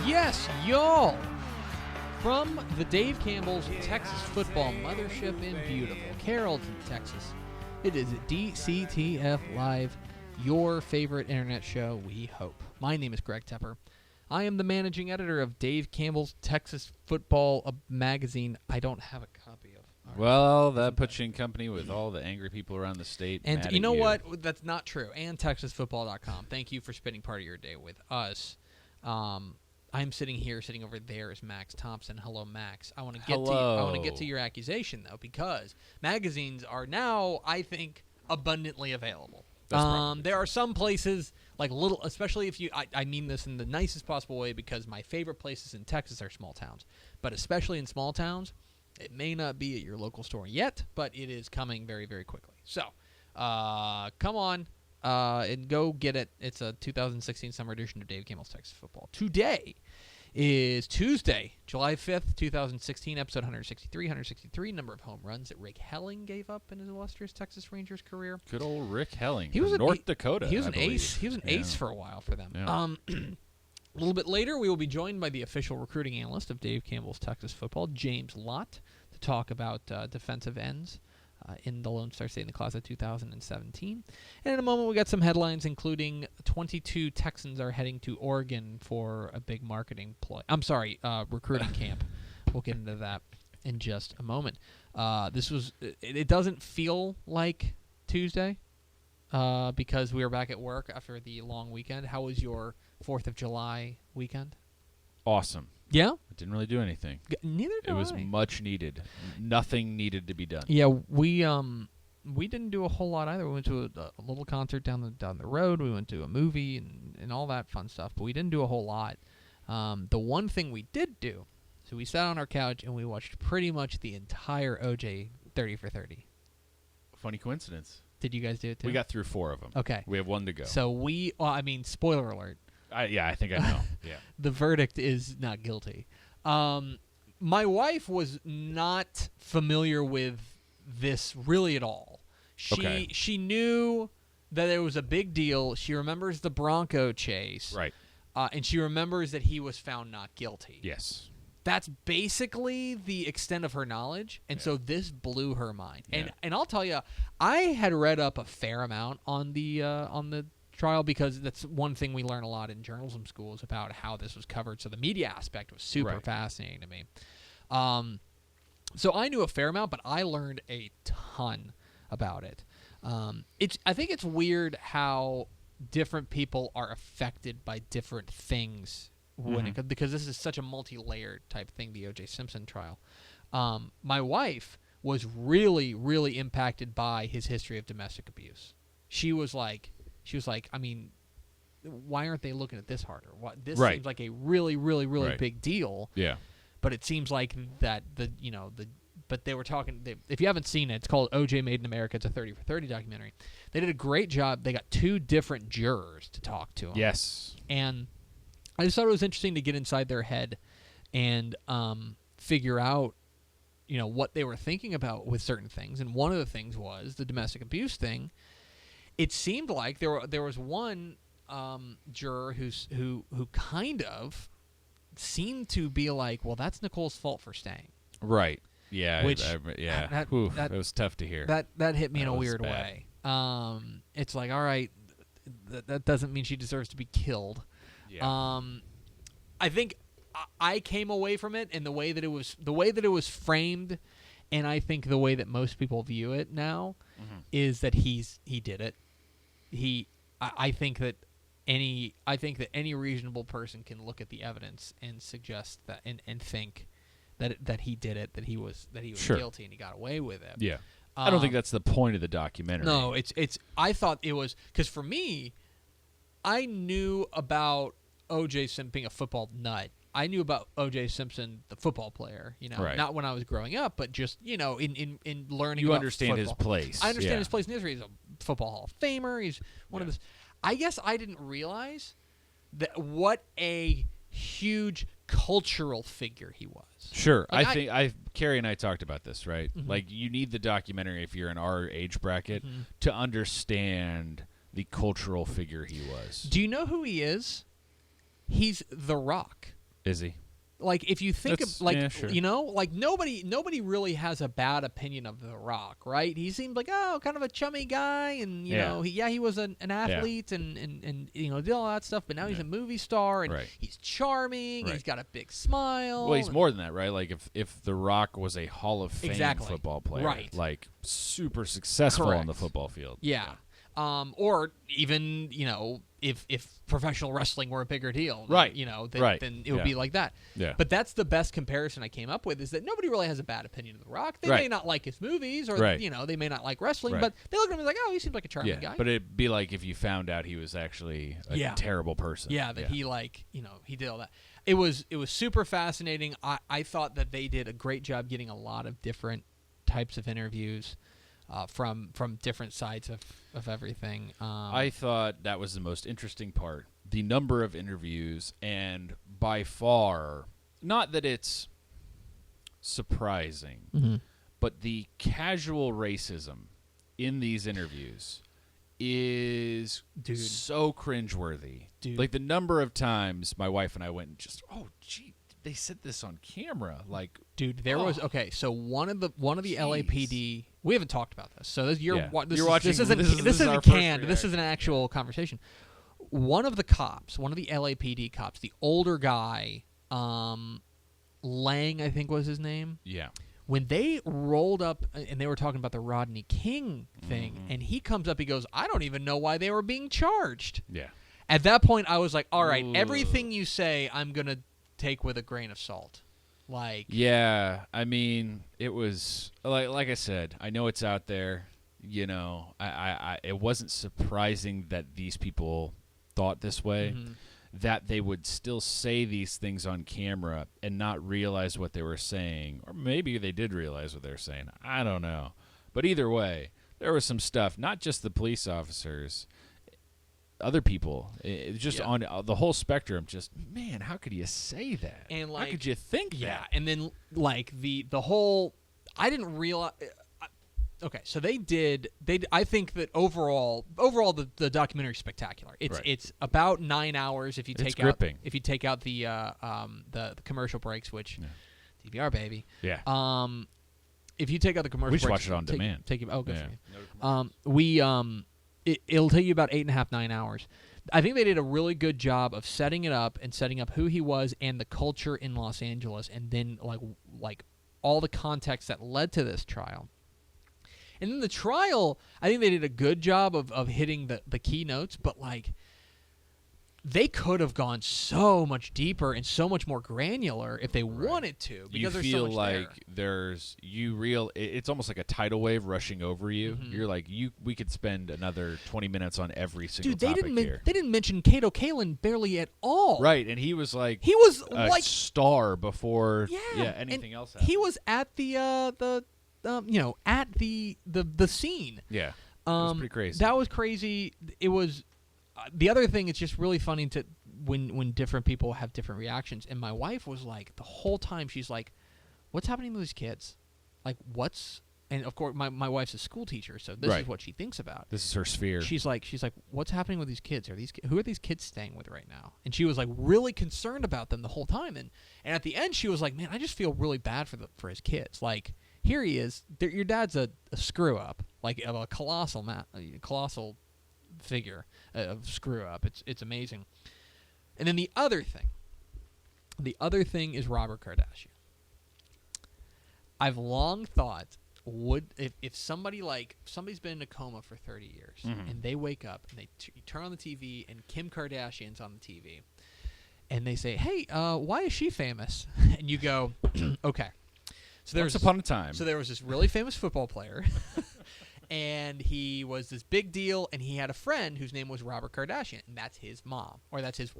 Yes, y'all. From the Dave Campbell's Texas Football Mothership in beautiful Carrollton, Texas, it is DCTF Live, your favorite internet show, we hope. My name is Greg Tepper. I am the managing editor of Dave Campbell's Texas Football Magazine. I don't have a copy of. Well, that puts you in company with all the angry people around the state. And you know what? That's not true. And TexasFootball.com. Thank you for spending part of your day with us. I'm sitting over there is Max Thompson. Hello, Max. I want to get to your accusation though, because magazines are now, I think, abundantly available. There are some places like especially if you. I mean this in the nicest possible way, because my favorite places in Texas are small towns, but especially in small towns, it may not be at your local store yet, but it is coming very, very quickly. So, come on. And go get it. It's a 2016 summer edition of Dave Campbell's Texas Football. Today is Tuesday, July 5th, 2016, episode 163, number of home runs that Rick Helling gave up in his illustrious Texas Rangers career. Good old Rick Helling. He was North Dakota. He was an ace. He was an ace for a while for them. Yeah. A little bit later, we will be joined by the official recruiting analyst of Dave Campbell's Texas Football, James Lott, to talk about defensive ends in the Lone Star State in the class of 2017. And in a moment, we got some headlines, including 22 Texans are heading to Oregon for a big marketing ploy. Recruiting camp. We'll get into that in just a moment. It doesn't feel like Tuesday because we were back at work after the long weekend. How was your 4th of July weekend? Awesome. Yeah? I didn't really do anything. Neither did I. It was much needed. Nothing needed to be done. Yeah, we didn't do a whole lot either. We went to a little concert down the road. We went to a movie and all that fun stuff, but we didn't do a whole lot. The one thing we did do, so we sat on our couch and we watched pretty much the entire OJ 30 for 30. Funny coincidence. Did you guys do it too? We got through 4 of them. Okay. We have 1 to go. So spoiler alert. I think I know. Yeah. The verdict is not guilty. My wife was not familiar with this really at all. She knew that it was a big deal. She remembers the Bronco chase. Right. And she remembers that he was found not guilty. Yes. That's basically the extent of her knowledge, and so this blew her mind. Yeah. And I'll tell you, I had read up a fair amount on the trial, because that's one thing we learn a lot in journalism schools about how this was covered. So the media aspect was super fascinating to me. So I knew a fair amount, but I learned a ton about it. I think it's weird how different people are affected by different things because this is such a multi-layered type thing, the O.J. Simpson trial. My wife was really, really impacted by his history of domestic abuse. She was like, I mean, why aren't they looking at this harder? This seems like a really, really, really big deal. Yeah. But it seems like that but they were talking. If you haven't seen it, it's called O.J. Made in America. It's a 30 for 30 documentary. They did a great job. They got 2 different jurors to talk to them. Yes. And I just thought it was interesting to get inside their head and figure out, what they were thinking about with certain things. And one of the things was the domestic abuse thing. It seemed like there was one juror who kind of seemed to be like, well, that's Nicole's fault for staying. Right. Yeah. Which that was tough to hear. That hit me in a weird way. It's like, all right, that doesn't mean she deserves to be killed. Yeah. I think I came away from it in the way that it was framed, and I think the way that most people view it now is that he did it. I think that any reasonable person can look at the evidence and suggest that and think that he did it, that he was Sure. guilty and he got away with it. Yeah. I don't think that's the point of the documentary. No, it's. I thought it was because for me, I knew about O.J. Simpson being a football nut. I knew about O.J. Simpson, the football player. Right. Not when I was growing up, but just in learning. You about understand football. his place. I understand his place in history. He's a football Hall of Famer. He's one of the. I guess I didn't realize that what a huge cultural figure he was. Sure. Like I think Carrie and I talked about this, right? Mm-hmm. Like, you need the documentary if you're in our age bracket Mm-hmm. to understand the cultural figure he was. Do you know who he is? He's The Rock. Is he? Like, if you think That's- of, like, yeah, sure. like nobody really has a bad opinion of The Rock, right? He seems like, kind of a chummy guy, and, you know, he was an athlete and did all that stuff, but now he's a movie star, and he's charming, Right. he's got a big smile. Well, he's more than that, right? Like, if The Rock was a Hall of Fame football player, right. like, super successful on the football field. Yeah. Or even, if professional wrestling were a bigger deal, right? Then it would be like that. Yeah. But that's the best comparison I came up with, is that nobody really has a bad opinion of The Rock. They may not like his movies, or they may not like wrestling, but they look at him and like, he seems like a charming guy. But it'd be like if you found out he was actually a terrible person. Yeah, he he did all that. It was super fascinating. I thought that they did a great job getting a lot of different types of interviews. From different sides of everything. I thought that was the most interesting part. The number of interviews, and by far, not that it's surprising, but the casual racism in these interviews is so cringeworthy. Dude. Like, the number of times my wife and I went and just, they said this on camera. Like, dude, there was so one of the LAPD. We haven't talked about this, so this this is an actual conversation. One of the LAPD cops, the older guy, Lang, I think was his name. Yeah. When they rolled up and they were talking about the Rodney King thing, and he comes up, he goes, "I don't even know why they were being charged." Yeah. At that point, I was like, "All right, everything you say, I'm gonna take with a grain of salt." Like, yeah, I mean, it was like I said, I know it's out there. It wasn't surprising that these people thought this way, that they would still say these things on camera and not realize what they were saying, or maybe they did realize what they were saying. I don't know, but either way, there was some stuff. Not just the police officers. Other people, on the whole spectrum, just, man, how could you say that? And how could you think that? Yeah, and then like the whole, I didn't realize. Okay, so they did. I think that overall, the documentary is spectacular. It's about 9 hours if you take out the commercial breaks, which DVR baby. Yeah. If you take out the commercial breaks, we should watch it on demand. Good for you. It'll take you about 8.5, 9 hours. I think they did a really good job of setting it up and setting up who he was and the culture in Los Angeles, and then like all the context that led to this trial. And then the trial, I think they did a good job of hitting the keynotes, but like they could have gone so much deeper and so much more granular if they wanted to, because you feel like it's almost like a tidal wave rushing over you. You're like, we could spend another 20 minutes on every single topic here. They didn't mention Kato Kalin barely at all. Right, and he was a star before anything else happened. He was at the scene. Yeah. It was pretty crazy. That was crazy. It was. The other thing, it's just really funny to when different people have different reactions. And my wife was like, the whole time, she's like, "What's happening to these kids? Like, what's?" And of course, my wife's a school teacher, so this is what she thinks about. This is her sphere. She's like, "What's happening with these kids? Who are these kids staying with right now?" And she was like really concerned about them the whole time. And at the end, she was like, "Man, I just feel really bad for his kids. Like, here he is. Your dad's a screw up, like a colossal figure of screw up. It's amazing." And then the other thing is Robert Kardashian. I've long thought, if somebody's been in a coma for 30 years and they wake up and you turn on the TV and Kim Kardashian's on the TV, and they say, "Hey, why is she famous?" And you go, "Okay." So Once upon a time. So there was this really famous football player, and he was this big deal, and he had a friend whose name was Robert Kardashian, and that's his mom, or that's his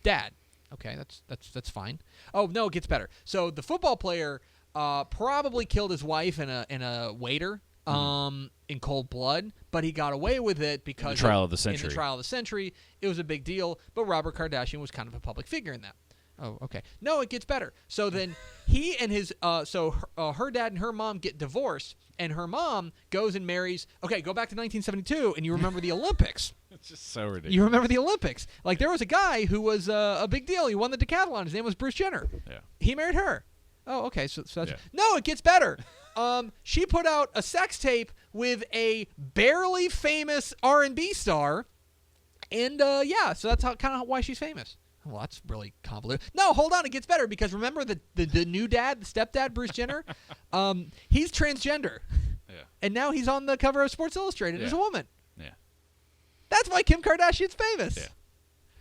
dad. Okay, that's fine. Oh no, it gets better. So the football player probably killed his wife in a waiter. In cold blood, but he got away with it because in the trial of the century. In the trial of the century, it was a big deal, but Robert Kardashian was kind of a public figure in that. Oh, okay. No, it gets better. So then he and his her dad and her mom get divorced, and her mom goes and marries. Okay, go back to 1972, and you remember the Olympics. It's just so ridiculous. You remember the Olympics? Like there was a guy who was a big deal. He won the decathlon. His name was Bruce Jenner. Yeah. He married her. Oh, okay. So that's no. It gets better. She put out a sex tape with a barely famous R&B star, and so that's why she's famous. Well, that's really convoluted. No, hold on, it gets better because remember the new dad, the stepdad, Bruce Jenner, he's transgender, and now he's on the cover of Sports Illustrated as a woman. Yeah, that's why Kim Kardashian's famous. Yeah.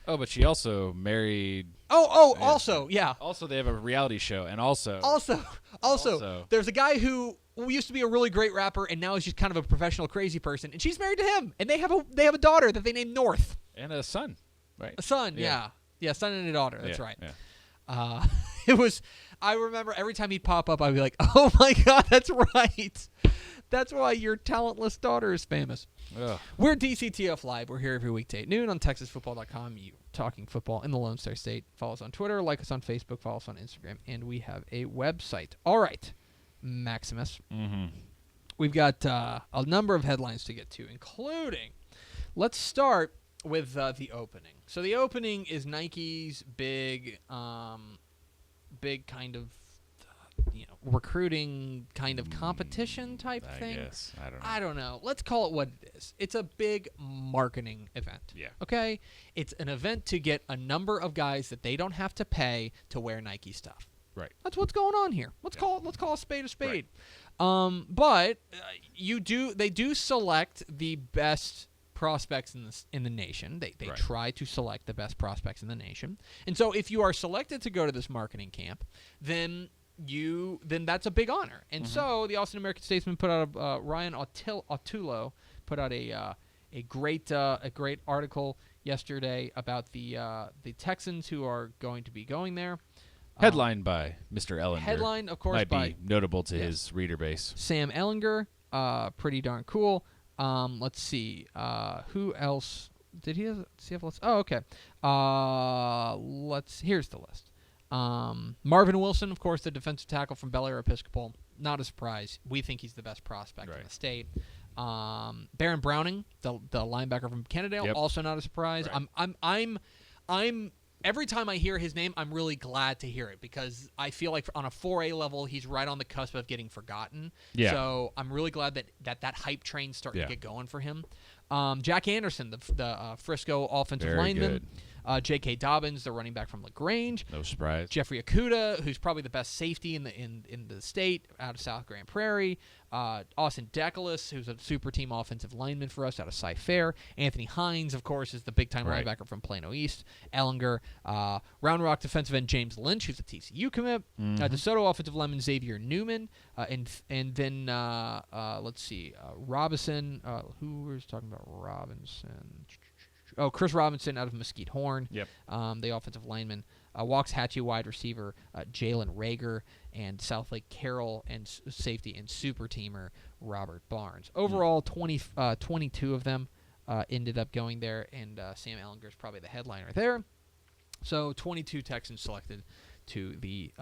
Oh, but she also married. Also, yeah. Also, they have a reality show, and also, there's a guy who used to be a really great rapper, and now is just kind of a professional crazy person, and she's married to him, and they have a daughter that they named North, and a son, right? A son, yeah, son and a daughter. That's right. Yeah. It was. I remember every time he'd pop up, I'd be like, "Oh my God, that's right. That's why your talentless daughter is famous." Ugh. We're DCTF Live. We're here every weekday at noon on TexasFootball.com. You talking football in the Lone Star State. Follow us on Twitter, like us on Facebook, follow us on Instagram, and we have a website. All right, Maximus. Mm-hmm. We've got a number of headlines to get to, including. Let's start with the opening. So the opening is Nike's big kind of. Recruiting kind of competition type thing. Guess. I don't know. Let's call it what it is. It's a big marketing event. Yeah. Okay? It's an event to get a number of guys that they don't have to pay to wear Nike stuff. Right. That's what's going on here. Let's call a spade a spade. Right. But they do select the best prospects in the nation. They try to select the best prospects in the nation. And so if you are selected to go to this marketing camp, then that's a big honor. And so the Austin American Statesman put out Ryan Ottulo put out a great article yesterday about the Texans who are going to be going there. Headlined by Mr. Ellinger. Headline, of course, might be notable to his reader base. Sam Ellinger, pretty darn cool. Let's see. Who else did he have? Oh, okay. Here's the list. Marvin Wilson, of course, the defensive tackle from Bel Air Episcopal. Not a surprise. We think he's the best prospect in the state. Baron Browning, the linebacker from Kennedale, also not a surprise. Right. I'm every time I hear his name, I'm really glad to hear it because I feel like on a 4A level, he's right on the cusp of getting forgotten. Yeah. So I'm really glad that hype train's starting to get going for him. Jack Anderson, the Frisco offensive lineman. Good. J.K. Dobbins, the running back from LaGrange. No surprise. Jeffrey Okuda, who's probably the best safety in the state out of South Grand Prairie. Austin Decalis, who's a super team offensive lineman for us out of Cy-Fair. Anthony Hines, of course, is the big-time linebacker from Plano East. Ellinger. Round Rock defensive end James Lynch, who's a TCU commit. DeSoto offensive lineman Xavier Newman. And then, let's see, Robinson. Who was talking about Robinson? Oh, Chris Robinson out of Mesquite Horn. Yep. The offensive lineman. Walks Hatchie wide receiver Jalen Rager, and Southlake Carroll and safety and super teamer Robert Barnes. Overall, 22 of them ended up going there, and Sam Ellinger is probably the headliner there. So 22 Texans selected to the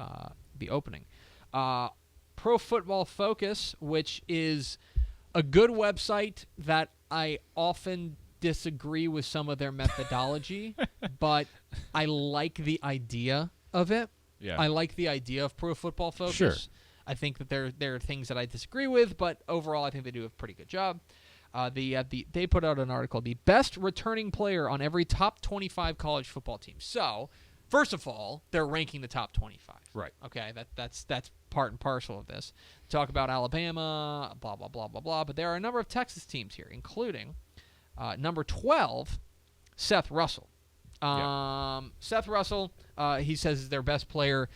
opening. Pro Football Focus, which is a good website that I often disagree with some of their methodology, but I like the idea of it. Yeah. I like the idea of Pro Football Focus. Sure. I think that there are things that I disagree with, but overall I think they do a pretty good job. They put out an article, the best returning player on every top 25 college football team. So, first of all, they're ranking the top 25. Right. Okay, that's part and parcel of this. Talk about Alabama, blah, blah, blah, blah, blah, but there are a number of Texas teams here, including number 12, Seth Russell. Seth Russell, he says is their best player.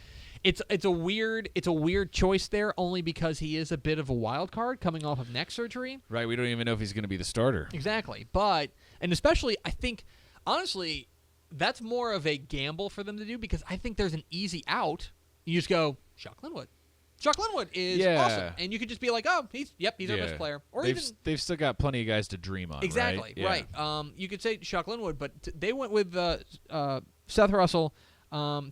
It's a weird choice there, only because he is a bit of a wild card coming off of neck surgery. Right, we don't even know if he's going to be the starter. Exactly, and especially I think honestly that's more of a gamble for them to do, because I think there's an easy out. You just go Shock Linwood. Shock Linwood is awesome, and you could just be like, oh, he's our best player. Or they've still got plenty of guys to dream on. Exactly, right. You could say Shock Linwood, but they went with Seth Russell.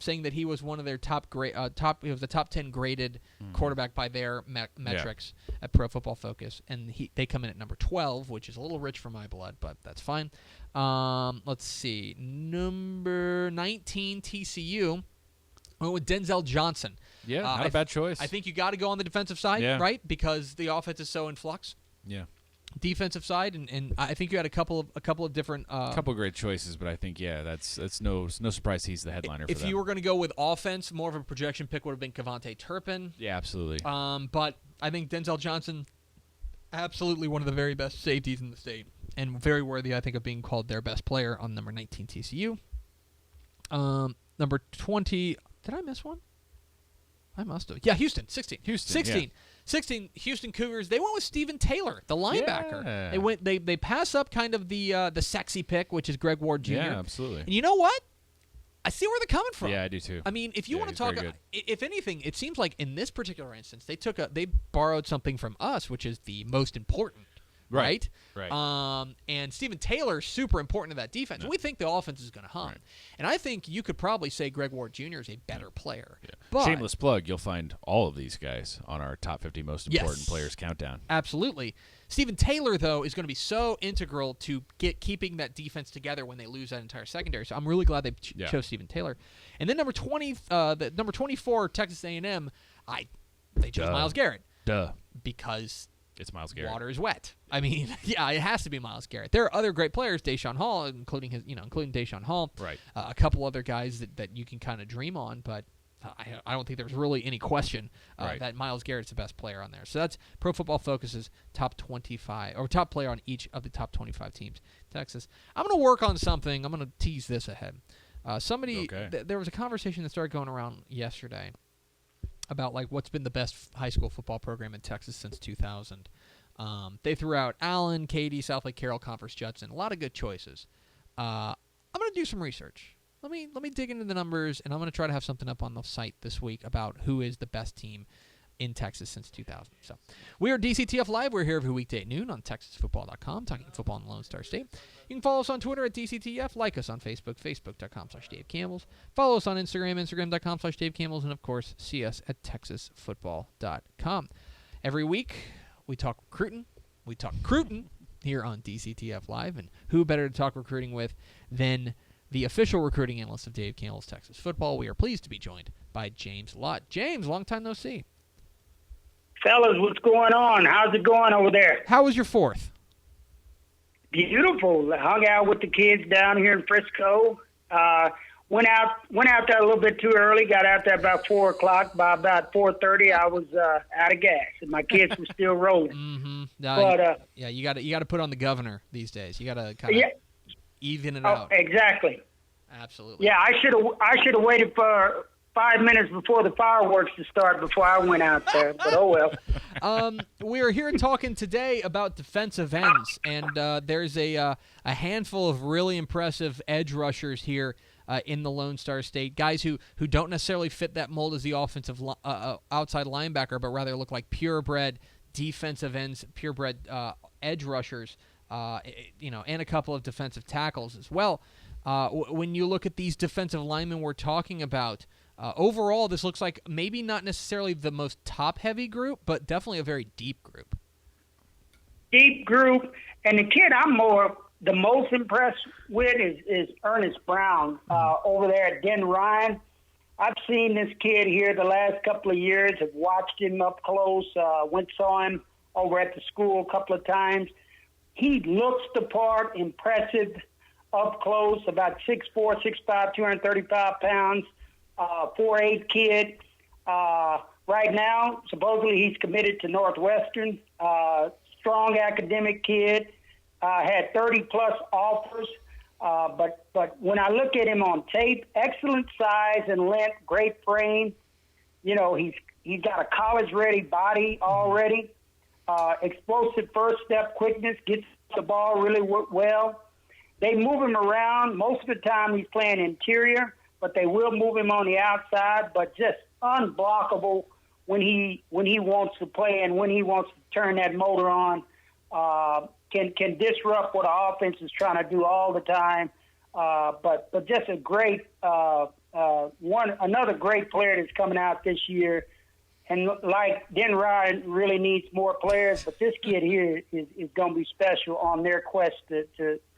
Saying that he was one of their he was the top 10 graded quarterback by their metrics at Pro Football Focus, and they come in at number 12, which is a little rich for my blood, but that's fine. Let's see, number 19 TCU went with Denzel Johnson. Yeah, not a bad choice. I think you got to go on the defensive side, right, because the offense is so in flux. Yeah. Defensive side, and I think you had a couple of different couple of great choices, but I think that's no surprise he's the headliner. If you were going to go with offense, more of a projection pick would have been Kevontae Turpin. Yeah, absolutely. But I think Denzel Johnson, absolutely one of the very best safeties in the state, and very worthy, I think, of being called their best player on number 19 TCU. Number 20, did I miss one? I must have. Yeah, Houston, 16. 16, Houston Cougars. They went with Stephen Taylor, the linebacker. Yeah. They pass up kind of the sexy pick, which is Greg Ward Jr. Yeah, absolutely. And you know what? I see where they're coming from. Yeah, I do too. I mean, if you want to talk, if anything, it seems like in this particular instance, they borrowed something from us, which is the most important. Right. And Stephen Taylor, super important to that defense. Yeah. We think the offense is going to hum. Right. And I think you could probably say Greg Ward Jr. is a better player. Yeah. But, shameless plug, you'll find all of these guys on our top 50 most important players countdown. Absolutely. Stephen Taylor, though, is going to be so integral to keeping that defense together when they lose that entire secondary. So I'm really glad they chose Stephen Taylor. And then number 24, Texas A&M, they chose Myles Garrett. Because it's Myles Garrett. Water is wet. I mean, it has to be Myles Garrett. There are other great players, Deshaun Hall, including Deshaun Hall. Right. A couple other guys that you can kind of dream on, but I don't think there's really any question that Myles Garrett's the best player on there. So that's Pro Football Focus's top 25 or top player on each of the top 25 teams. Texas. I'm going to work on something. I'm going to tease this ahead. There was a conversation that started going around yesterday about like what's been the best high school football program in Texas since 2000. They threw out Allen, Katy, South Lake Carroll, Conference Judson. A lot of good choices. I'm going to do some research. Let me dig into the numbers, and I'm going to try to have something up on the site this week about who is the best team in Texas since 2000. So we are DCTF Live. We're here every weekday at noon on TexasFootball.com, talking football in the Lone Star State. You can follow us on Twitter at DCTF, like us on Facebook, Facebook.com/Dave Campbell's. Follow us on Instagram, Instagram.com/Dave Campbell's, and, of course, see us at TexasFootball.com. Every week, we talk recruiting. We talk recruiting here on DCTF Live, and who better to talk recruiting with than the official recruiting analyst of Dave Campbell's Texas Football. We are pleased to be joined by James Lott. James, long time no see. Fellas, what's going on? How's it going over there? How was your 4th? Beautiful. Hung out with the kids down here in Frisco. Went out there a little bit too early. Got out there about 4 o'clock. By about 4:30, I was out of gas, and my kids were still rolling. Mm-hmm. No, you got to put on the governor these days. You got to kind of even it out. Exactly. Absolutely. Yeah, I should have waited for 5 minutes before the fireworks to start before I went out there, but oh well. We are here talking today about defensive ends, and there's a handful of really impressive edge rushers here in the Lone Star State, guys who don't necessarily fit that mold as the offensive outside linebacker, but rather look like purebred defensive ends, purebred edge rushers, and a couple of defensive tackles as well. When you look at these defensive linemen we're talking about, overall, this looks like maybe not necessarily the most top-heavy group, but definitely a very deep group. Deep group, and the kid I'm the most impressed with is Ernest Brown over there at Den Ryan. I've seen this kid here the last couple of years, have watched him up close, saw him over at the school a couple of times. He looks the part, impressive up close, about 6'4", 6'5", 235 pounds. 4'8" kid. Right now, supposedly he's committed to Northwestern. Strong academic kid. Had 30-plus offers. But when I look at him on tape, excellent size and length, great frame. You know, he's got a college-ready body already. Explosive first step quickness, gets the ball really well. They move him around. Most of the time he's playing interior, but they will move him on the outside, but just unblockable when he wants to play and when he wants to turn that motor on. Can disrupt what the offense is trying to do all the time. But just a great another great player that's coming out this year. And like Den Ryan really needs more players, but this kid here is going to be special on their quest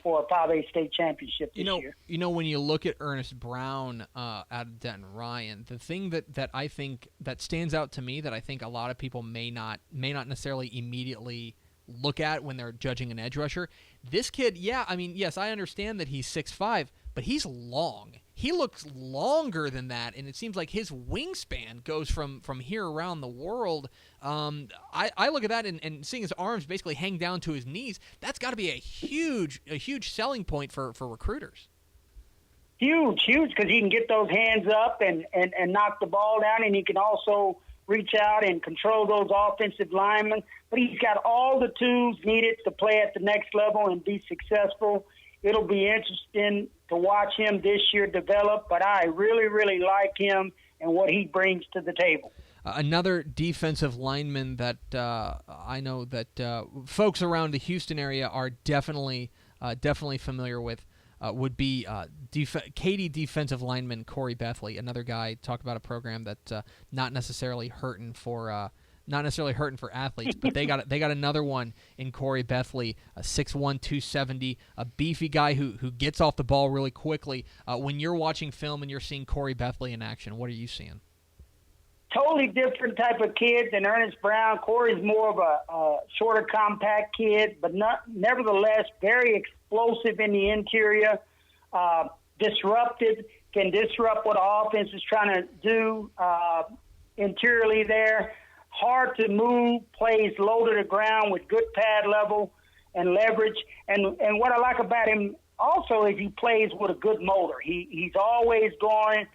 for a 5A state championship this year. You know, when you look at Ernest Brown out of Denton Ryan, the thing that I think that stands out to me that I think a lot of people may not necessarily immediately look at when they're judging an edge rusher, this kid, yes, I understand that he's 6'5", but he's long. He looks longer than that, and it seems like his wingspan goes from here around the world. I look at that and seeing his arms basically hang down to his knees, that's got to be a huge selling point for recruiters. Huge, because he can get those hands up and knock the ball down, and he can also reach out and control those offensive linemen. But he's got all the tools needed to play at the next level and be successful. It'll be interesting to watch him this year develop, but I really, really like him and what he brings to the table. Another defensive lineman that I know that folks around the Houston area are definitely familiar with would be Katy defensive lineman Corey Bethley. Another guy, talk about a program that's not necessarily hurting for athletes, but they got another one in Corey Bethley, a 6'1", 270, a beefy guy who gets off the ball really quickly. When you're watching film and you're seeing Corey Bethley in action, what are you seeing? Totally different type of kid than Ernest Brown. Corey's more of a shorter, compact kid, but nevertheless very explosive in the interior, disruptive, can disrupt what the offense is trying to do interiorly there. Hard to move, plays low to the ground with good pad level and leverage. And what I like about him also is he plays with a good motor. He's always going.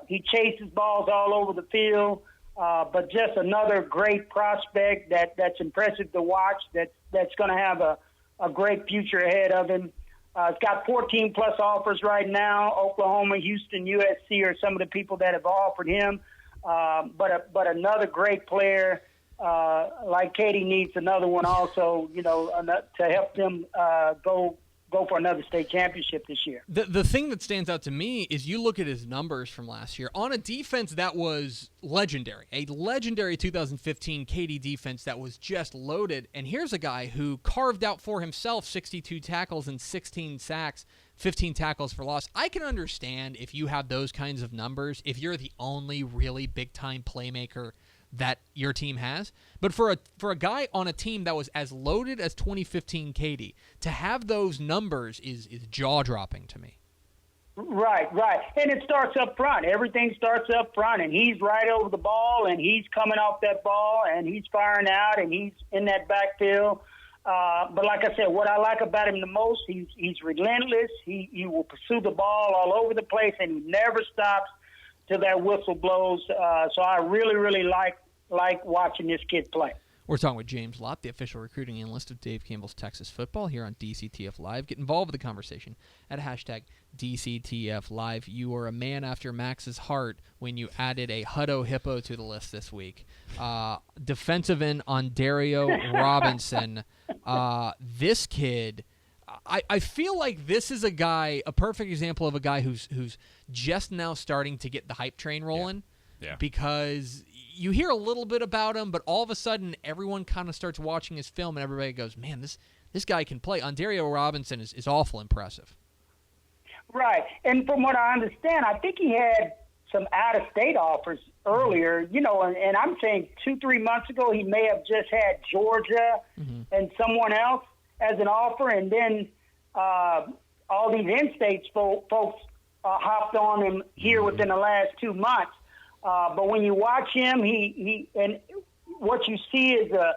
He chases balls all over the field. But just another great prospect that's impressive to watch, that's going to have a great future ahead of him. He's got 14-plus offers right now. Oklahoma, Houston, USC are some of the people that have offered him. But another great player, like Katy needs another one also, to help them go for another state championship this year. The thing that stands out to me is you look at his numbers from last year on a defense that was legendary, a legendary 2015 Katy defense that was just loaded. And here's a guy who carved out for himself 62 tackles and 16 sacks, 15 tackles for loss. I can understand if you have those kinds of numbers, if you're the only really big-time playmaker that your team has. But for a guy on a team that was as loaded as 2015 Katy, to have those numbers is jaw-dropping to me. Right. And it starts up front. Everything starts up front, and he's right over the ball, and he's coming off that ball, and he's firing out, and he's in that backfield. But like I said, what I like about him the most, he's relentless. He will pursue the ball all over the place, and he never stops till that whistle blows. So I really, really like watching this kid play. We're talking with James Lott, the official recruiting analyst of Dave Campbell's Texas Football here on DCTF Live. Get involved with the conversation at hashtag DCTF Live. You were a man after Max's heart when you added a Hutto Hippo to the list this week. Defensive end Ondario Robinson. This kid, I feel like this is a perfect example of a guy who's just now starting to get the hype train rolling. Yeah. Because you hear a little bit about him, but all of a sudden everyone kind of starts watching his film and everybody goes, man, this guy can play. Ondario Robinson is awful impressive. Right. And from what I understand, I think he had some out-of-state offers earlier, and I'm saying 2-3 months ago he may have just had Georgia and someone else as an offer, and then all these in-state folks hopped on him here within the last 2 months. But when you watch him, he and what you see is a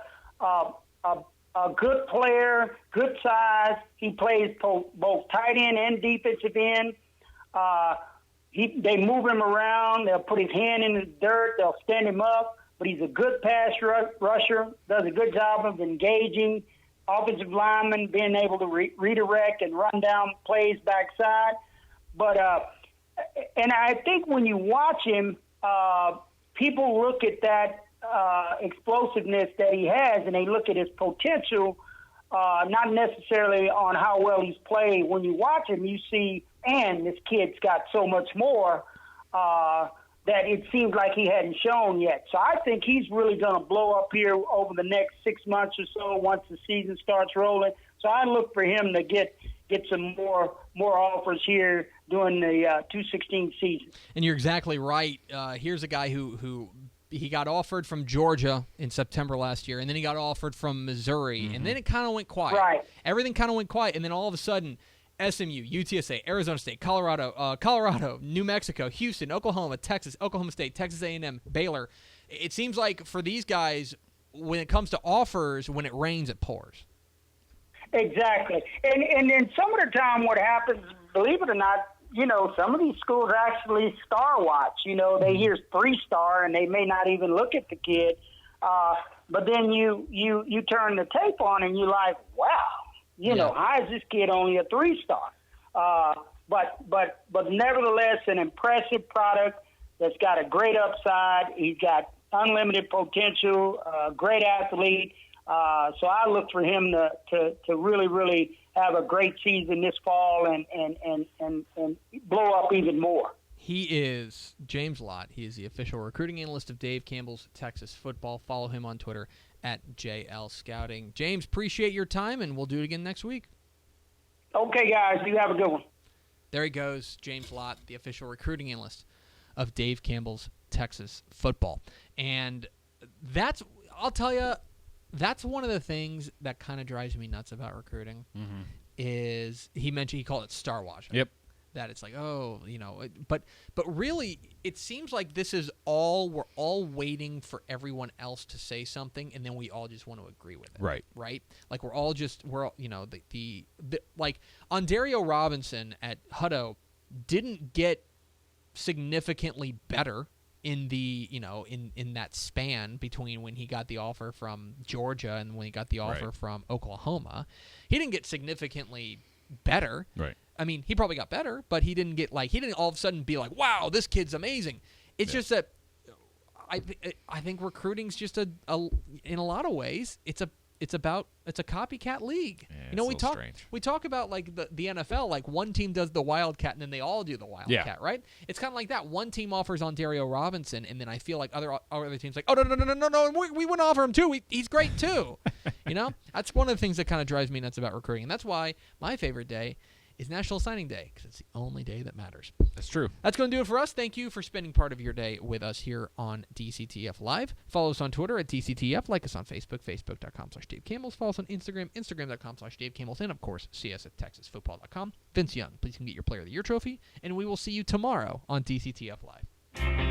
a good player, good size. He plays both tight end and defensive end. They move him around. They'll put his hand in the dirt. They'll stand him up. But he's a good pass rusher, does a good job of engaging offensive linemen, being able to redirect and run down plays backside. But and I think when you watch him, people look at that explosiveness that he has, and they look at his potential, not necessarily on how well he's played. When you watch him, you see, and this kid's got so much more that it seems like he hadn't shown yet. So I think he's really going to blow up here over the next 6 months or so once the season starts rolling. So I look for him to get some more offers here during the 2016 season. And you're exactly right. Here's a guy who he got offered from Georgia in September last year, and then he got offered from Missouri, and then it kind of went quiet. Right. Everything kind of went quiet, and then all of a sudden, SMU, UTSA, Arizona State, Colorado, New Mexico, Houston, Oklahoma, Texas, Oklahoma State, Texas A&M, Baylor. It seems like for these guys, when it comes to offers, when it rains, it pours. Exactly. And then some of the time what happens, believe it or not, some of these schools actually star watch. They hear 3-star and they may not even look at the kid. But then you turn the tape on and you're like, wow, how is this kid only a 3-star? But nevertheless, an impressive product that's got a great upside. He's got unlimited potential, great athlete. So I look for him to really, really have a great season this fall and blow up even more. He is James Lott. He is the official recruiting analyst of Dave Campbell's Texas Football. Follow him on Twitter at JL Scouting. James, appreciate your time, and we'll do it again next week. Okay, guys. You have a good one. There he goes, James Lott, the official recruiting analyst of Dave Campbell's Texas Football. And I'll tell you, that's one of the things that kind of drives me nuts about recruiting. Is he called it star watching. Yep. That it's like, but really it seems like this is we're all waiting for everyone else to say something, and then we all just want to agree with it. Right. Like we're like Ondario Robinson at Hutto didn't get significantly better in the in that span between when he got the offer from Georgia and when he got the offer from Oklahoma. He didn't get significantly better. Right. I mean, he probably got better, but he didn't all of a sudden be like, wow, this kid's amazing. It's just that I think recruiting's just in a lot of ways it's a copycat league. Yeah, we talk about like the NFL, like one team does the Wildcat and then they all do the Wildcat, right? It's kind of like that. One team offers Ondario Robinson, and then I feel like other teams like, oh no, we wouldn't offer him too. He's great too. That's one of the things that kind of drives me nuts about recruiting, and that's why my favorite day is National Signing Day, because it's the only day that matters. That's true. That's going to do it for us. Thank you for spending part of your day with us here on DCTF Live. Follow us on Twitter at DCTF. Like us on Facebook, facebook.com/Dave Campbell's. Follow us on Instagram, instagram.com/Dave Campbell's. And, of course, see us at texasfootball.com. Vince Young, please can get your Player of the Year trophy, and we will see you tomorrow on DCTF Live.